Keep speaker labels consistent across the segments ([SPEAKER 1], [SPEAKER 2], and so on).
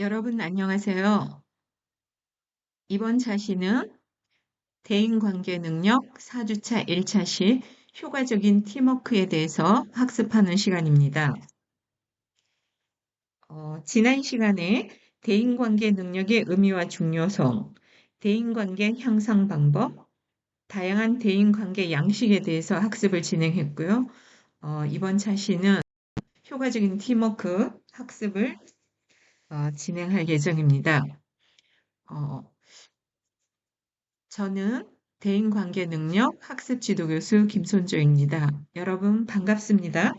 [SPEAKER 1] 여러분 안녕하세요. 이번 차시는 대인관계 능력 4주차 1차시 효과적인 팀워크에 대해서 학습하는 시간입니다. 지난 시간에 대인관계 능력의 의미와 중요성, 대인관계 향상 방법, 다양한 대인관계 양식에 대해서 학습을 진행했고요. 이번 차시는 효과적인 팀워크 학습을 진행할 예정입니다. 저는 대인관계 능력 학습 지도 교수 김손조입니다. 여러분 반갑습니다.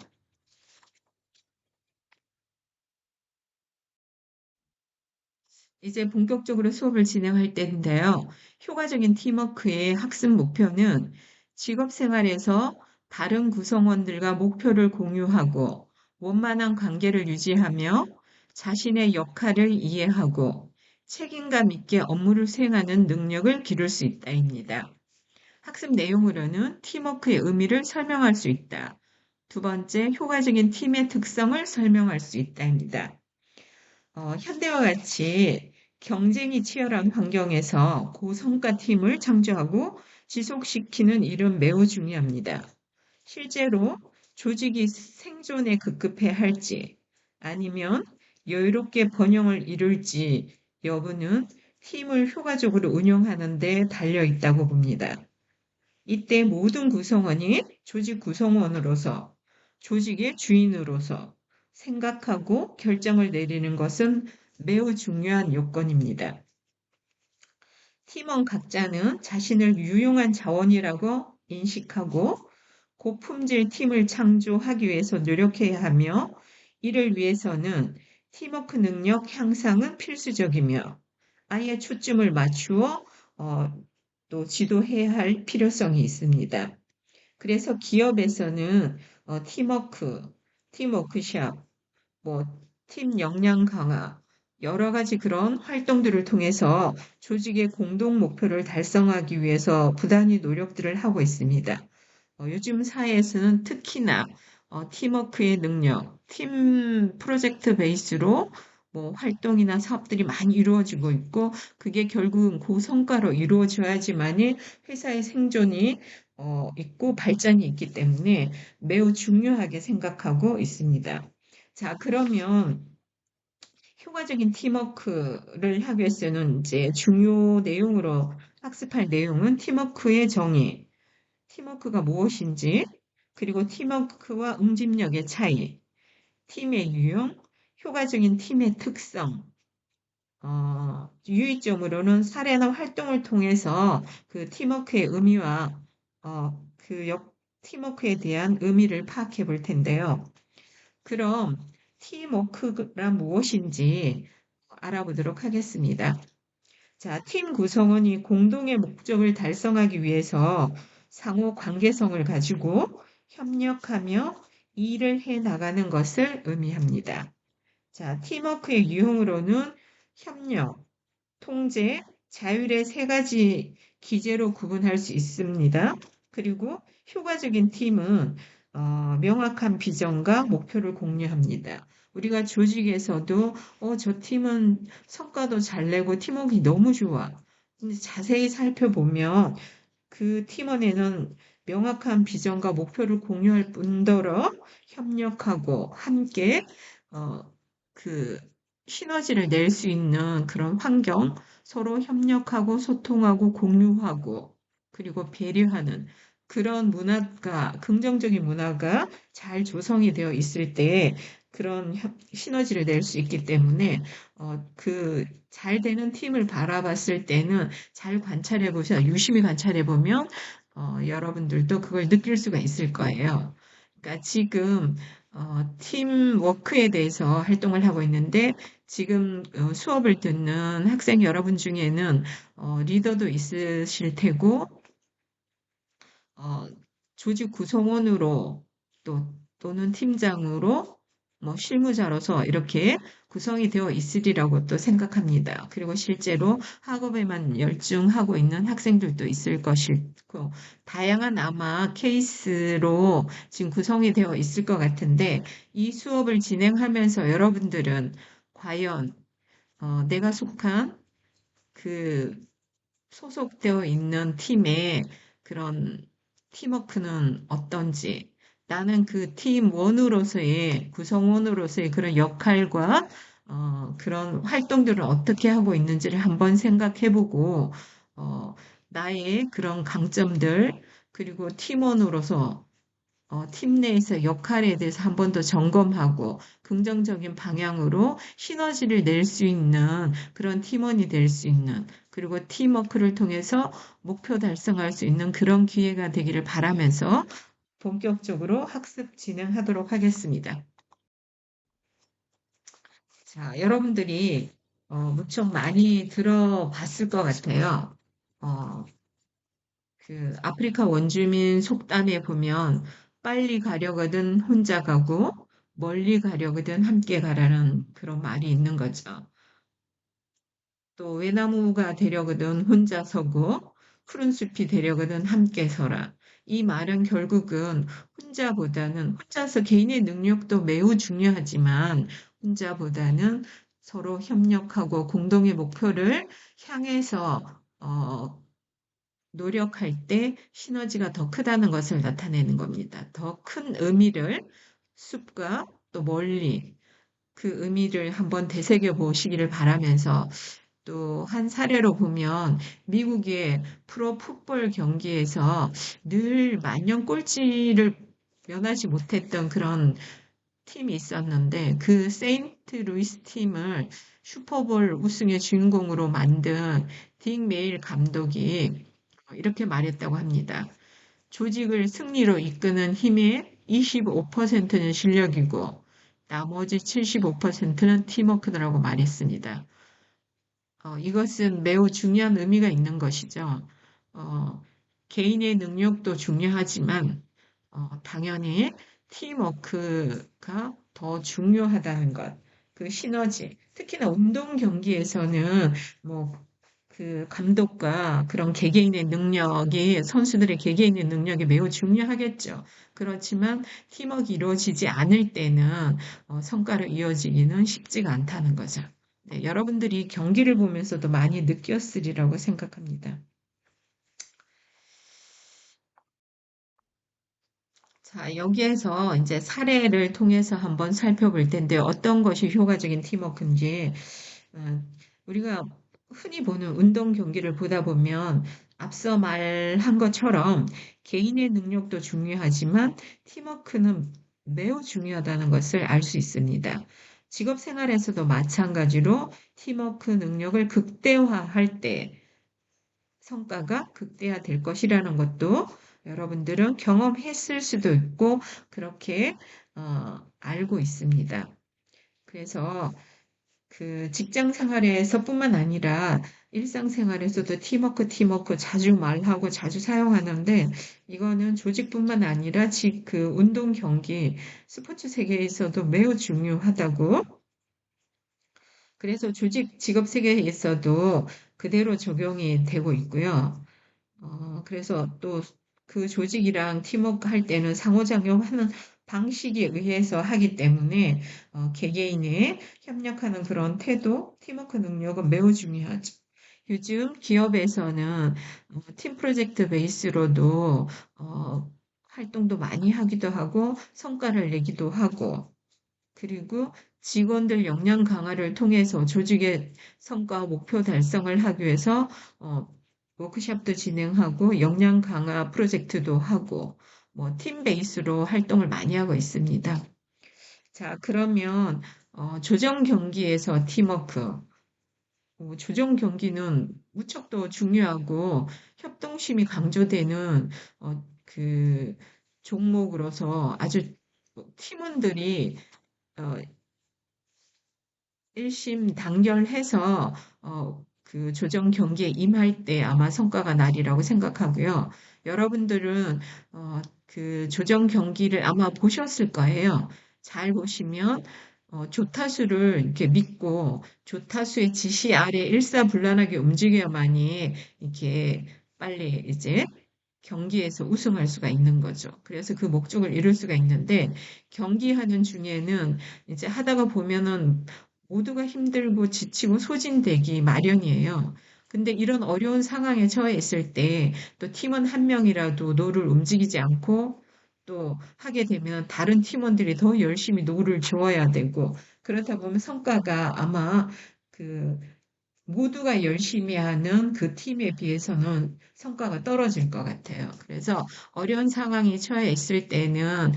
[SPEAKER 1] 이제 본격적으로 수업을 진행할 때인데요. 효과적인 팀워크의 학습 목표는 직업 생활에서 다른 구성원들과 목표를 공유하고 원만한 관계를 유지하며 자신의 역할을 이해하고 책임감 있게 업무를 수행하는 능력을 기를 수 있다입니다. 학습 내용으로는 팀워크의 의미를 설명할 수 있다. 두 번째, 효과적인 팀의 특성을 설명할 수 있다입니다. 현대와 같이 경쟁이 치열한 환경에서 고성과 팀을 창조하고 지속시키는 일은 매우 중요합니다. 실제로 조직이 생존에 급급해 할지 아니면 여유롭게 번영을 이룰지 여부는 팀을 효과적으로 운영하는 데 달려 있다고 봅니다. 이때 모든 구성원이 조직 구성원으로서 조직의 주인으로서 생각하고 결정을 내리는 것은 매우 중요한 요건입니다. 팀원 각자는 자신을 유용한 자원이라고 인식하고 고품질 팀을 창조하기 위해서 노력해야 하며 이를 위해서는 팀워크 능력 향상은 필수적이며 아예 초점을 맞추어 또 지도해야 할 필요성이 있습니다. 그래서 기업에서는 팀워크, 팀워크샵, 팀 역량 강화, 여러 가지 그런 활동들을 통해서 조직의 공동 목표를 달성하기 위해서 부단히 노력들을 하고 있습니다. 요즘 사회에서는 특히나 팀워크의 능력, 팀 프로젝트 베이스로 활동이나 사업들이 많이 이루어지고 있고 그게 결국은 고성과로 이루어져야지만이 회사의 생존이 있고 발전이 있기 때문에 매우 중요하게 생각하고 있습니다. 자, 그러면 효과적인 팀워크를 하기 위해서는 이제 중요 내용으로 학습할 내용은 팀워크의 정의, 팀워크가 무엇인지, 그리고 팀워크와 응집력의 차이, 팀의 유형, 효과적인 팀의 특성, 유의점으로는 사례나 활동을 통해서 그 팀워크의 의미와 팀워크에 대한 의미를 파악해 볼 텐데요. 그럼 팀워크란 무엇인지 알아보도록 하겠습니다. 자, 팀 구성원이 공동의 목적을 달성하기 위해서 상호 관계성을 가지고 협력하며 일을 해 나가는 것을 의미합니다. 자, 팀워크의 유형으로는 협력, 통제, 자율의 세 가지 기제로 구분할 수 있습니다. 그리고 효과적인 팀은 명확한 비전과 목표를 공유합니다. 우리가 조직에서도 저 팀은 성과도 잘 내고 팀워크가 너무 좋아. 근데 자세히 살펴보면 그 팀원에는 명확한 비전과 목표를 공유할 뿐더러 협력하고 함께 그 시너지를 낼 수 있는 그런 환경, 서로 협력하고 소통하고 공유하고 그리고 배려하는 그런 문화가, 긍정적인 문화가 잘 조성이 되어 있을 때 그런 시너지를 낼 수 있기 때문에 그 잘 되는 팀을 바라봤을 때는 잘 관찰해 보셔, 유심히 관찰해 보면 여러분들도 그걸 느낄 수가 있을 거예요. 그러니까 지금 팀워크에 대해서 활동을 하고 있는데 지금 수업을 듣는 학생 여러분 중에는 리더도 있으실 테고 어, 조직 구성원으로 또는 팀장으로 실무자로서 이렇게 구성이 되어 있으리라고 또 생각합니다. 그리고 실제로 학업에만 열중하고 있는 학생들도 있을 것이고 다양한 아마 케이스로 지금 구성이 되어 있을 것 같은데 이 수업을 진행하면서 여러분들은 과연 내가 속한 그 소속되어 있는 팀의 그런 팀워크는 어떤지, 나는 그 팀원으로서의, 구성원으로서의 그런 역할과 그런 활동들을 어떻게 하고 있는지를 한번 생각해보고, 어, 나의 그런 강점들, 그리고 팀원으로서 팀 내에서 역할에 대해서 한 번 더 점검하고 긍정적인 방향으로 시너지를 낼 수 있는 그런 팀원이 될 수 있는, 그리고 팀워크를 통해서 목표 달성할 수 있는 그런 기회가 되기를 바라면서 본격적으로 학습 진행하도록 하겠습니다. 자, 여러분들이 무척 많이 들어봤을 것 같아요. 어, 그 아프리카 원주민 속담에 보면 빨리 가려거든 혼자 가고 멀리 가려거든 함께 가라는 그런 말이 있는 거죠. 또 외나무가 되려거든 혼자 서고 푸른 숲이 되려거든 함께 서라. 이 말은 결국은 혼자서 개인의 능력도 매우 중요하지만 혼자보다는 서로 협력하고 공동의 목표를 향해서 노력할 때 시너지가 더 크다는 것을 나타내는 겁니다. 더 큰 의미를 숲과 또 멀리 그 의미를 한번 되새겨 보시기를 바라면서 또 한 사례로 보면 미국의 프로 풋볼 경기에서 늘 만년 꼴찌를 면하지 못했던 그런 팀이 있었는데 그 세인트 루이스 팀을 슈퍼볼 우승의 주인공으로 만든 딕 메일 감독이 이렇게 말했다고 합니다. 조직을 승리로 이끄는 힘의 25%는 실력이고 나머지 75%는 팀워크라고 말했습니다. 이것은 매우 중요한 의미가 있는 것이죠. 어, 개인의 능력도 중요하지만 당연히 팀워크가 더 중요하다는 것. 그 시너지. 특히나 운동 경기에서는 뭐 그 감독과 그런 개개인의 능력이 선수들의 개개인의 능력이 매우 중요하겠죠. 그렇지만 팀워크가 이루어지지 않을 때는 성과로 이어지기는 쉽지가 않다는 거죠. 네, 여러분들이 경기를 보면서도 많이 느꼈으리라고 생각합니다. 자, 여기에서 이제 사례를 통해서 한번 살펴볼 텐데 어떤 것이 효과적인 팀워크인지 우리가 흔히 보는 운동 경기를 보다 보면 앞서 말한 것처럼 개인의 능력도 중요하지만 팀워크는 매우 중요하다는 것을 알 수 있습니다. 직업 생활에서도 마찬가지로 팀워크 능력을 극대화할 때 성과가 극대화될 것이라는 것도 여러분들은 경험했을 수도 있고 그렇게 알고 있습니다. 그래서 그 직장 생활에서뿐만 아니라 일상생활에서도 팀워크 자주 말하고 자주 사용하는데 이거는 조직뿐만 아니라 그 운동 경기, 스포츠 세계에서도 매우 중요하다고. 그래서 직업 세계에서도 그대로 적용이 되고 있고요. 그래서 또 그 조직이랑 팀워크 할 때는 상호작용하는 방식에 의해서 하기 때문에 개개인의 협력하는 그런 태도, 팀워크 능력은 매우 중요하죠. 요즘 기업에서는 팀 프로젝트 베이스로도 활동도 많이 하기도 하고 성과를 내기도 하고 그리고 직원들 역량 강화를 통해서 조직의 성과 목표 달성을 하기 위해서 어, 워크숍도 진행하고 역량 강화 프로젝트도 하고 뭐 팀 베이스로 활동을 많이 하고 있습니다. 자, 그러면 조정 경기에서 팀워크, 조정 경기는 무척 더 중요하고 협동심이 강조되는 그 종목으로서 아주 팀원들이 어, 일심단결해서 그 조정 경기에 임할 때 아마 성과가 나리라고 생각하고요. 여러분들은 그 조정 경기를 아마 보셨을 거예요. 잘 보시면 조타수를 이렇게 믿고 조타수의 지시 아래 일사불란하게 움직여야만이 이렇게 빨리 이제 경기에서 우승할 수가 있는 거죠. 그래서 그 목적을 이룰 수가 있는데 경기하는 중에는 이제 하다가 보면은 모두가 힘들고 지치고 소진되기 마련이에요. 근데 이런 어려운 상황에 처해 있을 때 또 팀원 한 명이라도 노를 움직이지 않고 또 하게 되면 다른 팀원들이 더 열심히 노를 저어야 되고 그렇다 보면 성과가 아마 그 모두가 열심히 하는 그 팀에 비해서는 성과가 떨어질 것 같아요. 그래서 어려운 상황에 처해 있을 때는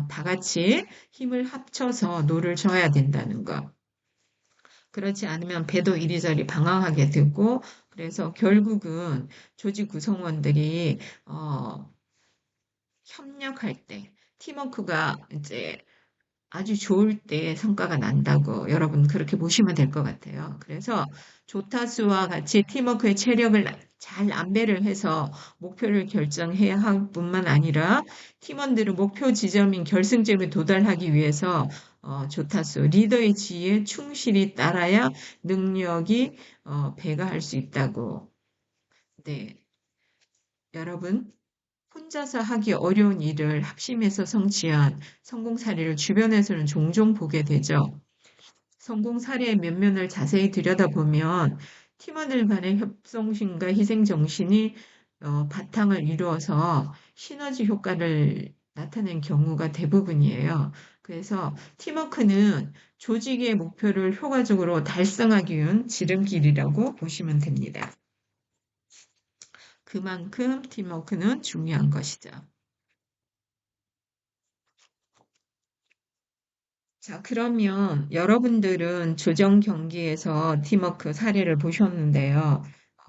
[SPEAKER 1] 다 같이 힘을 합쳐서 노를 져야 된다는 거. 그렇지 않으면 배도 이리저리 방황하게 되고, 그래서 결국은 조직 구성원들이 협력할 때, 팀워크가 이제 아주 좋을 때 성과가 난다고 여러분 그렇게 보시면 될 것 같아요. 그래서 조타수와 같이 팀워크의 체력을 잘 안배를 해서 목표를 결정해야 할 뿐만 아니라 팀원들은 목표 지점인 결승점에 도달하기 위해서 조타수, 리더의 지위에 충실히 따라야 능력이 배가할 수 있다고. 네, 여러분 혼자서 하기 어려운 일을 합심해서 성취한 성공 사례를 주변에서는 종종 보게 되죠. 성공 사례의 면면을 자세히 들여다보면 팀원들 간의 협동심과 희생정신이 바탕을 이루어서 시너지 효과를 나타낸 경우가 대부분이에요. 그래서 팀워크는 조직의 목표를 효과적으로 달성하기 위한 지름길이라고 보시면 됩니다. 그만큼 팀워크는 중요한 것이죠. 자, 그러면 여러분들은 조정 경기에서 팀워크 사례를 보셨는데요.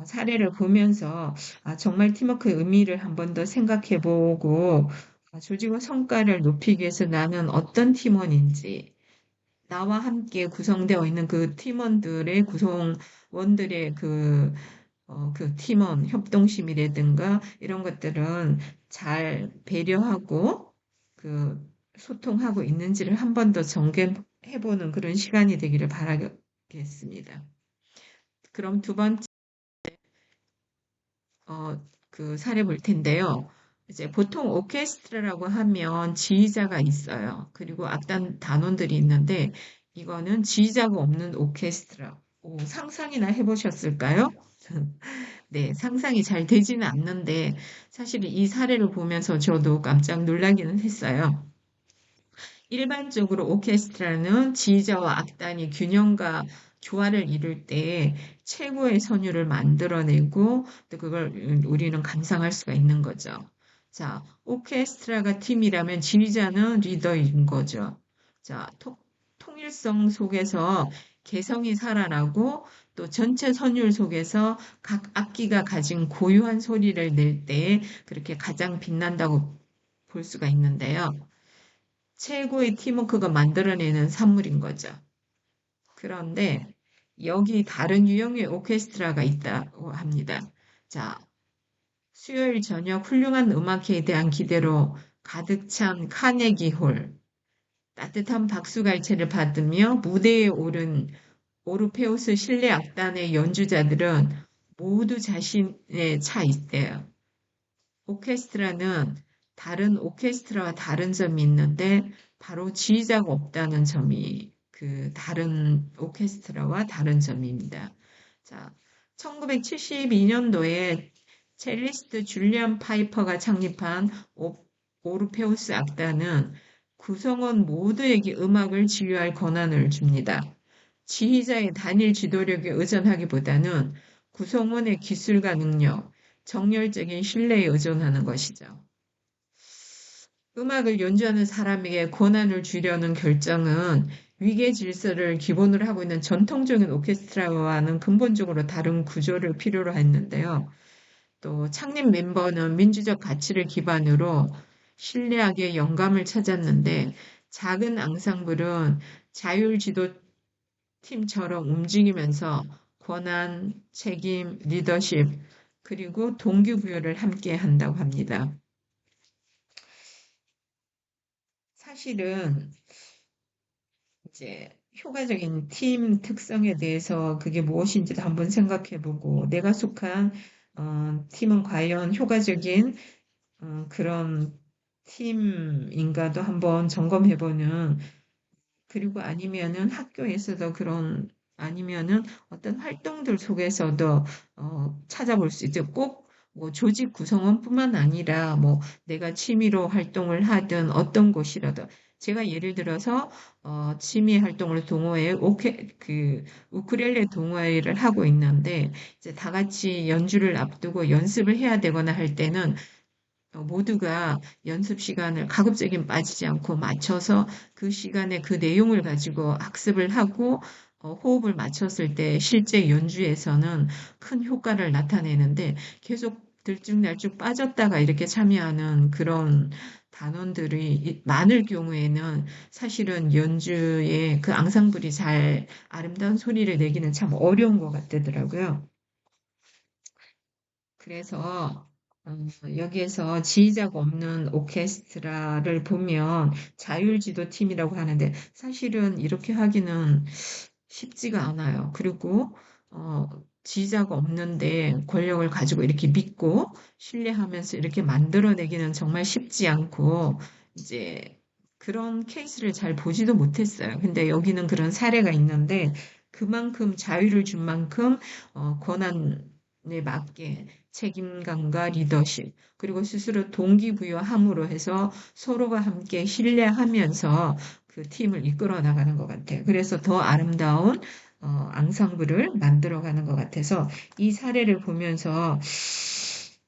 [SPEAKER 1] 사례를 보면서 정말 팀워크의 의미를 한 번 더 생각해 보고 조직의 성과를 높이기 위해서 나는 어떤 팀원인지 나와 함께 구성되어 있는 그 팀원들의 구성원들의 그 팀원 협동심이라든가 이런 것들은 잘 배려하고 그 소통하고 있는지를 한 번 더 점검해보는 그런 시간이 되기를 바라겠습니다. 그럼 두 번째 그 사례 볼 텐데요. 이제 보통 오케스트라라고 하면 지휘자가 있어요. 그리고 악단 단원들이 있는데 이거는 지휘자가 없는 오케스트라. 상상이나 해보셨을까요? 네, 상상이 잘 되지는 않는데 사실 이 사례를 보면서 저도 깜짝 놀라기는 했어요. 일반적으로 오케스트라는 지휘자와 악단이 균형과 조화를 이룰 때 최고의 선율을 만들어내고 또 그걸 우리는 감상할 수가 있는 거죠. 자, 오케스트라가 팀이라면 지휘자는 리더인 거죠. 자, 통일성 속에서 개성이 살아나고 또 전체 선율 속에서 각 악기가 가진 고유한 소리를 낼 때 그렇게 가장 빛난다고 볼 수가 있는데요. 최고의 팀워크가 만들어내는 산물인 거죠. 그런데 여기 다른 유형의 오케스트라가 있다고 합니다. 자, 수요일 저녁 훌륭한 음악회에 대한 기대로 가득 찬 카네기 홀, 따뜻한 박수갈채를 받으며 무대에 오른 오르페우스 실내 악단의 연주자들은 모두 자신의 차 있대요. 오케스트라는 다른 오케스트라와 다른 점이 있는데 바로 지휘자가 없다는 점이 그 다른 오케스트라와 다른 점입니다. 자, 1972년도에 첼리스트 줄리안 파이퍼가 창립한 오르페우스 악단은 구성원 모두에게 음악을 지휘할 권한을 줍니다. 지휘자의 단일 지도력에 의존하기보다는 구성원의 기술과 능력, 정열적인 신뢰에 의존하는 것이죠. 음악을 연주하는 사람에게 권한을 주려는 결정은 위계 질서를 기본으로 하고 있는 전통적인 오케스트라와는 근본적으로 다른 구조를 필요로 했는데요. 또 창립 멤버는 민주적 가치를 기반으로 신뢰하기에 영감을 찾았는데 작은 앙상블은 자율지도 팀처럼 움직이면서 권한, 책임, 리더십, 그리고 동기부여를 함께 한다고 합니다. 사실은 이제 효과적인 팀 특성에 대해서 그게 무엇인지도 한번 생각해보고 내가 속한 팀은 과연 효과적인 그런 팀인가도 한번 점검해보는 그리고 아니면은 학교에서도 아니면은 어떤 활동들 속에서도 찾아볼 수 있죠. 꼭 뭐 조직 구성원뿐만 아니라 뭐 내가 취미로 활동을 하든 어떤 곳이라도 제가 예를 들어서 취미 활동으로 동호회 우쿨렐레 동호회를 하고 있는데 이제 다 같이 연주를 앞두고 연습을 해야 되거나 할 때는 모두가 연습 시간을 가급적이면 빠지지 않고 맞춰서 그 시간에 그 내용을 가지고 학습을 하고 호흡을 맞췄을 때 실제 연주에서는 큰 효과를 나타내는데 계속 들쭉날쭉 빠졌다가 이렇게 참여하는 그런 단원들이 많을 경우에는 사실은 연주에 그 앙상블이 잘 아름다운 소리를 내기는 참 어려운 것 같더라고요. 그래서 여기에서 지휘자가 없는 오케스트라를 보면 자율지도팀이라고 하는데 사실은 이렇게 하기는 쉽지가 않아요. 그리고 지휘자가 없는데 권력을 가지고 이렇게 믿고 신뢰하면서 이렇게 만들어내기는 정말 쉽지 않고 이제 그런 케이스를 잘 보지도 못했어요. 근데 여기는 그런 사례가 있는데 그만큼 자유를 준 만큼 권한에 맞게 책임감과 리더십, 그리고 스스로 동기부여함으로 해서 서로가 함께 신뢰하면서 그 팀을 이끌어 나가는 것 같아요. 그래서 더 아름다운 앙상블을 만들어가는 것 같아서 이 사례를 보면서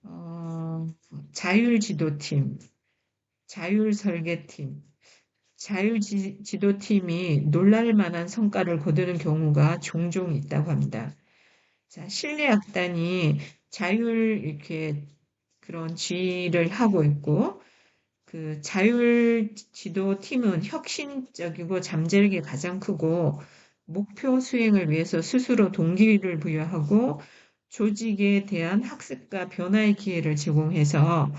[SPEAKER 1] 어, 자율지도팀, 자율설계팀, 자율지도팀이 놀랄 만한 성과를 거두는 경우가 종종 있다고 합니다. 자, 실내악단이 자율 이렇게 그런 지휘를 하고 있고, 그 자율 지도 팀은 혁신적이고 잠재력이 가장 크고, 목표 수행을 위해서 스스로 동기를 부여하고, 조직에 대한 학습과 변화의 기회를 제공해서,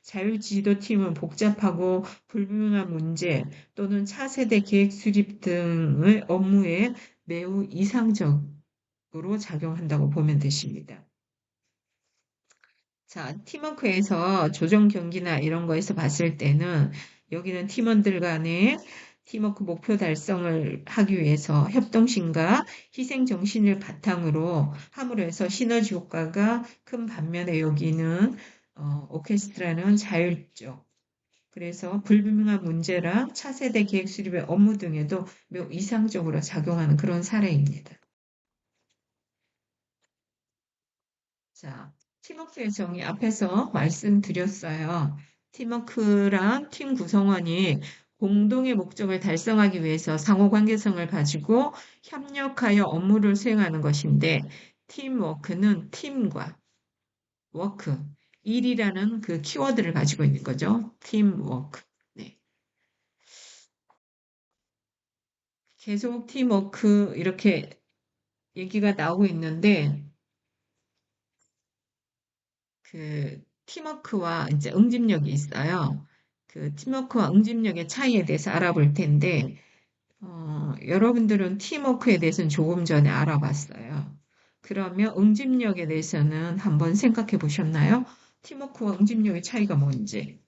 [SPEAKER 1] 자율 지도 팀은 복잡하고 불분명한 문제 또는 차세대 계획 수립 등의 업무에 매우 이상적으로 작용한다고 보면 되십니다. 자, 팀워크에서 조정 경기나 이런 거에서 봤을 때는 여기는 팀원들 간의 팀워크 목표 달성을 하기 위해서 협동심과 희생 정신을 바탕으로 함으로 해서 시너지 효과가 큰 반면에 여기는 오케스트라는 자율적. 그래서 불분명한 문제랑 차세대 기획 수립의 업무 등에도 매우 이상적으로 작용하는 그런 사례입니다. 자, 팀워크의 정의 앞에서 말씀드렸어요. 팀워크란 팀 구성원이 공동의 목적을 달성하기 위해서 상호관계성을 가지고 협력하여 업무를 수행하는 것인데, 팀워크는 팀과 워크, 일이라는 그 키워드를 가지고 있는 거죠. 팀워크. 네. 계속 팀워크 이렇게 얘기가 나오고 있는데, 그 팀워크와 이제 응집력이 있어요. 그 팀워크와 응집력의 차이에 대해서 알아볼 텐데, 여러분들은 팀워크에 대해서는 조금 전에 알아봤어요. 그러면 응집력에 대해서는 한번 생각해 보셨나요? 팀워크와 응집력의 차이가 뭔지.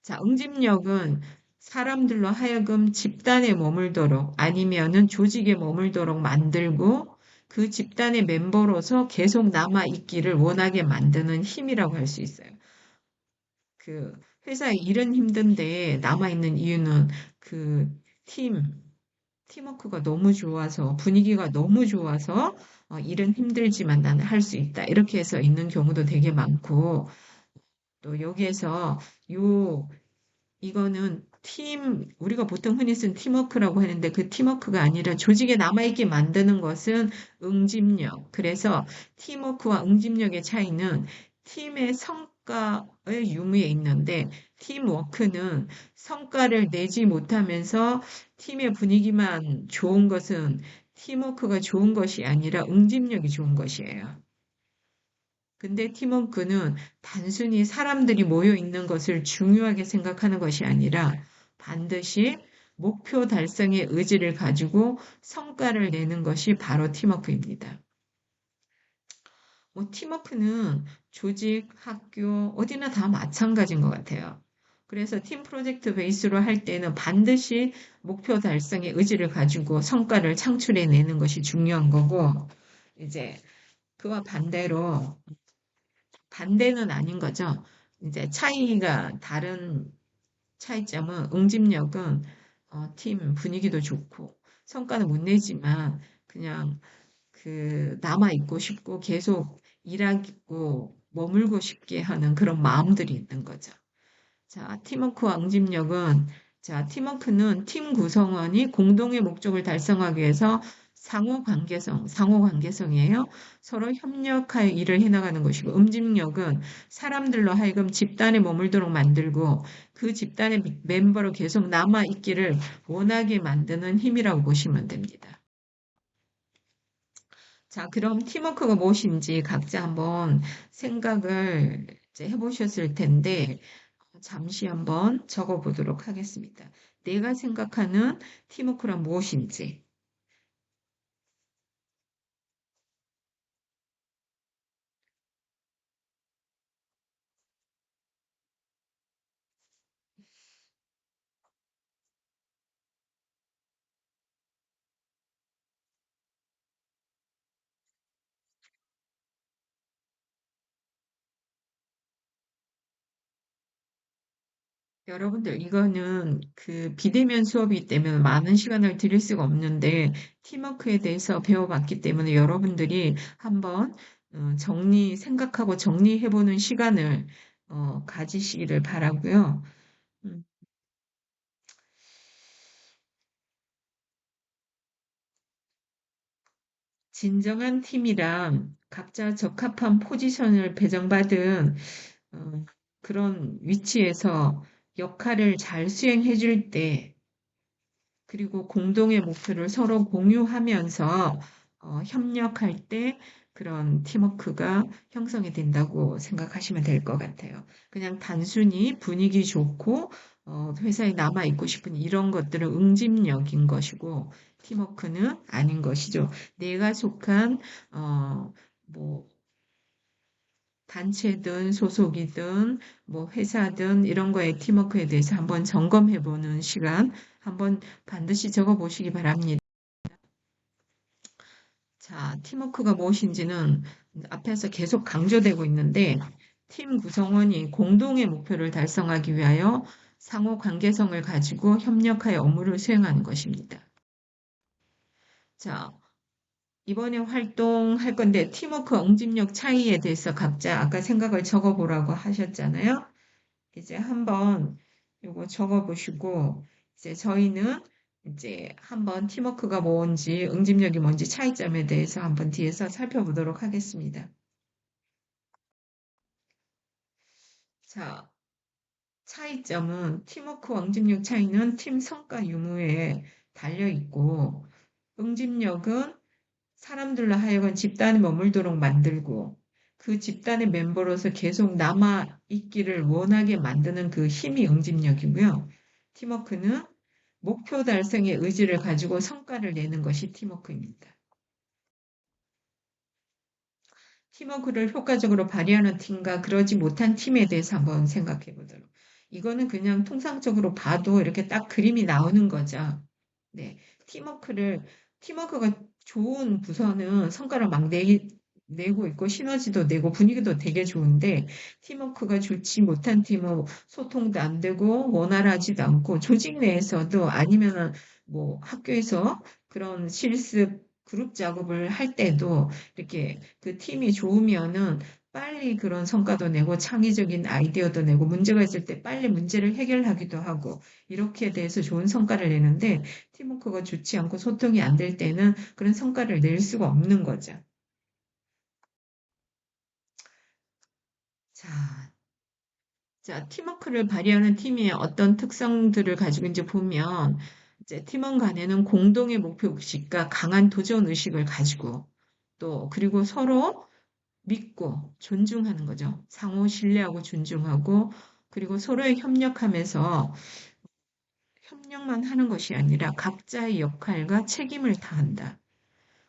[SPEAKER 1] 자, 응집력은 사람들로 하여금 집단에 머물도록 아니면은 조직에 머물도록 만들고 그 집단의 멤버로서 계속 남아 있기를 원하게 만드는 힘이라고 할 수 있어요. 그 회사에 일은 힘든데 남아 있는 이유는 그 팀, 팀워크가 너무 좋아서 분위기가 너무 좋아서 일은 힘들지만 나는 할 수 있다. 이렇게 해서 있는 경우도 되게 많고 또 여기에서 요 이거는 우리가 보통 흔히 쓴 팀워크라고 하는데 그 팀워크가 아니라 조직에 남아있게 만드는 것은 응집력. 그래서 팀워크와 응집력의 차이는 팀의 성과의 유무에 있는데 팀워크는 성과를 내지 못하면서 팀의 분위기만 좋은 것은 팀워크가 좋은 것이 아니라 응집력이 좋은 것이에요. 근데 팀워크는 단순히 사람들이 모여 있는 것을 중요하게 생각하는 것이 아니라 반드시 목표 달성의 의지를 가지고 성과를 내는 것이 바로 팀워크입니다. 뭐 팀워크는 조직, 학교, 어디나 다 마찬가지인 것 같아요. 그래서 팀 프로젝트 베이스로 할 때는 반드시 목표 달성의 의지를 가지고 성과를 창출해내는 것이 중요한 거고, 이제 그와 반대로, 반대는 아닌 거죠. 이제 차이가 다른 차이점은 응집력은 팀 분위기도 좋고 성과는 못 내지만 그냥 그 남아 있고 싶고 계속 일하고 머물고 싶게 하는 그런 마음들이 있는 거죠. 자, 팀워크와 응집력은 자, 팀워크는 팀 구성원이 공동의 목적을 달성하기 위해서 상호관계성이에요. 서로 협력하여 일을 해나가는 것이고, 응집력은 사람들로 하여금 집단에 머물도록 만들고, 그 집단의 멤버로 계속 남아있기를 원하게 만드는 힘이라고 보시면 됩니다. 자, 그럼 팀워크가 무엇인지 각자 한번 생각을 이제 해보셨을 텐데, 잠시 한번 적어보도록 하겠습니다. 내가 생각하는 팀워크란 무엇인지. 여러분들, 이거는 그 비대면 수업이기 때문에 많은 시간을 드릴 수가 없는데, 팀워크에 대해서 배워봤기 때문에 여러분들이 한번 생각하고 정리해보는 시간을 가지시기를 바라고요. 음, 진정한 팀이란 각자 적합한 포지션을 배정받은 어, 그런 위치에서 역할을 잘 수행해 줄 때, 그리고 공동의 목표를 서로 공유하면서 협력할 때 그런 팀워크가 형성이 된다고 생각하시면 될 것 같아요. 그냥 단순히 분위기 좋고 회사에 남아 있고 싶은 이런 것들은 응집력인 것이고 팀워크는 아닌 것이죠. 내가 속한 뭐 단체든 소속이든 뭐 회사든 이런 거의 팀워크에 대해서 한번 점검해 보는 시간 한번 반드시 적어 보시기 바랍니다. 자, 팀워크가 무엇인지는 앞에서 계속 강조되고 있는데 팀 구성원이 공동의 목표를 달성하기 위하여 상호 관계성을 가지고 협력하여 업무를 수행하는 것입니다. 자, 이번에 활동할 건데 팀워크 응집력 차이에 대해서 각자 아까 생각을 적어보라고 하셨잖아요. 이제 한번 요거 적어보시고, 이제 저희는 이제 한번 팀워크가 뭔지, 응집력이 뭔지 차이점에 대해서 한번 뒤에서 살펴보도록 하겠습니다. 자, 차이점은 팀워크와 응집력 차이는 팀 성과 유무에 달려 있고, 응집력은 사람들로 하여금 집단에 머물도록 만들고, 그 집단의 멤버로서 계속 남아 있기를 원하게 만드는 그 힘이 응집력이고요. 팀워크는 목표 달성의 의지를 가지고 성과를 내는 것이 팀워크입니다. 팀워크를 효과적으로 발휘하는 팀과 그러지 못한 팀에 대해서 한번 생각해 보도록. 이거는 그냥 통상적으로 봐도 이렇게 딱 그림이 나오는 거죠. 네. 팀워크가 좋은 부서는 성과를 막 내고 있고 시너지도 내고 분위기도 되게 좋은데 팀워크가 좋지 못한 팀은 소통도 안 되고 원활하지도 않고 조직 내에서도 아니면은 뭐 학교에서 그런 실습 그룹 작업을 할 때도 이렇게 그 팀이 좋으면은 빨리 그런 성과도 내고 창의적인 아이디어도 내고 문제가 있을 때 빨리 문제를 해결하기도 하고 이렇게 돼서 좋은 성과를 내는데 팀워크가 좋지 않고 소통이 안 될 때는 그런 성과를 낼 수가 없는 거죠. 자, 자, 팀워크를 발휘하는 팀이 어떤 특성들을 가지고 있는지 보면 이제 팀원 간에는 공동의 목표 의식과 강한 도전 의식을 가지고 또 그리고 서로 믿고 존중하는 거죠. 상호 신뢰하고 존중하고 그리고 서로의 협력하면서 협력만 하는 것이 아니라 각자의 역할과 책임을 다한다.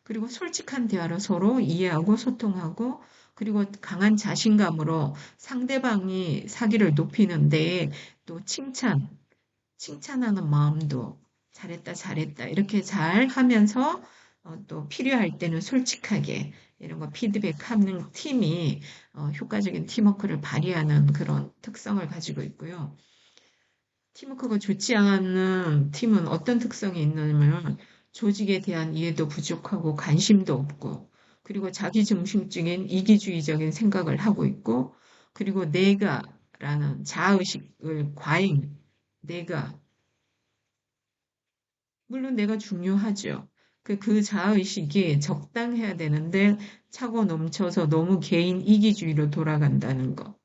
[SPEAKER 1] 그리고 솔직한 대화로 서로 이해하고 소통하고 그리고 강한 자신감으로 상대방이 사기를 높이는데 또 칭찬하는 마음도 잘했다, 잘했다. 이렇게 잘 하면서 또 필요할 때는 솔직하게 이런 거 피드백하는 팀이 효과적인 팀워크를 발휘하는 그런 특성을 가지고 있고요. 팀워크가 좋지 않은 팀은 어떤 특성이 있냐면 조직에 대한 이해도 부족하고 관심도 없고 그리고 자기중심적인 이기주의적인 생각을 하고 있고 그리고 내가라는 자아의식을 과잉, 내가 물론 내가 중요하죠. 그 자아의식이 적당해야 되는데 차고 넘쳐서 너무 개인 이기주의로 돌아간다는 거.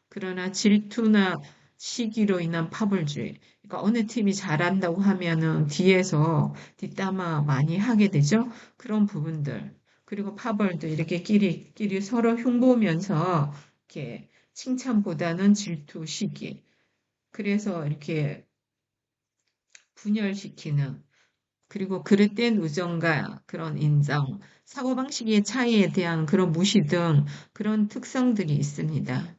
[SPEAKER 1] 그러나 질투나 시기로 인한 파벌주의. 그러니까 어느 팀이 잘한다고 하면은 뒤에서 뒷담화 많이 하게 되죠. 그런 부분들. 그리고 파벌도 이렇게 끼리 서로 흉보면서 이렇게 칭찬보다는 질투, 시기. 그래서 이렇게 분열시키는 그리고 그릇된 우정과 그런 인정, 사고방식의 차이에 대한 그런 무시 등 그런 특성들이 있습니다.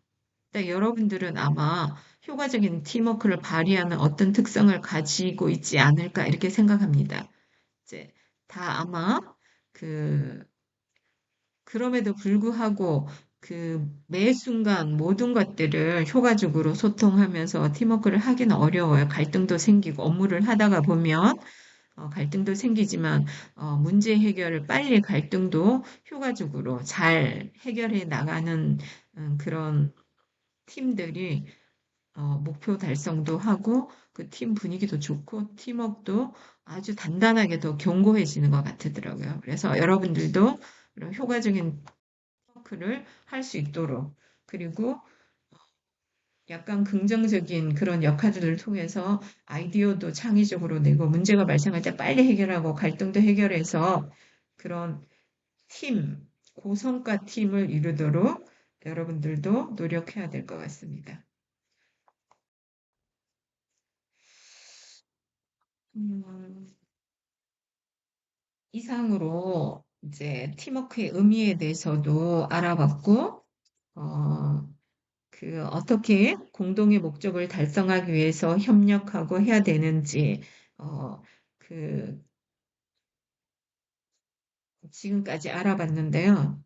[SPEAKER 1] 그러니까 여러분들은 아마 효과적인 팀워크를 발휘하는 어떤 특성을 가지고 있지 않을까 이렇게 생각합니다. 이제 다 아마 그 그럼에도 불구하고 그 매 순간 모든 것들을 효과적으로 소통하면서 팀워크를 하기는 어려워요. 갈등도 생기고 업무를 하다가 보면 갈등도 생기지만 문제 해결을 빨리 갈등도 효과적으로 잘 해결해 나가는 그런 팀들이 목표 달성도 하고 그 팀 분위기도 좋고 팀워크도 아주 단단하게 더 견고해지는 것 같더라고요. 그래서 여러분들도 이런 효과적인 워크를 할 수 있도록 그리고 약간 긍정적인 그런 역할들을 통해서 아이디어도 창의적으로 내고 문제가 발생할 때 빨리 해결하고 갈등도 해결해서 그런 팀, 고성과 팀을 이루도록 여러분들도 노력해야 될 것 같습니다. 음, 이상으로 이제 팀워크의 의미에 대해서도 알아봤고, 어, 어떻게 공동의 목적을 달성하기 위해서 협력하고 해야 되는지, 어, 그, 지금까지 알아봤는데요.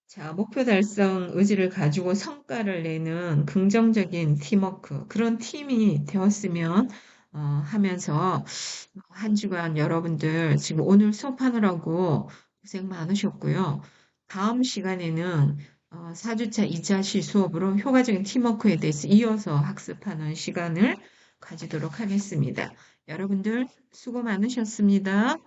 [SPEAKER 1] 자, 목표 달성 의지를 가지고 성과를 내는 긍정적인 팀워크, 그런 팀이 되었으면 하면서 한 주간 여러분들 지금 오늘 수업하느라고 고생 많으셨고요. 다음 시간에는 4주차 2차 수업으로 효과적인 팀워크에 대해서 이어서 학습하는 시간을 가지도록 하겠습니다. 여러분들 수고 많으셨습니다.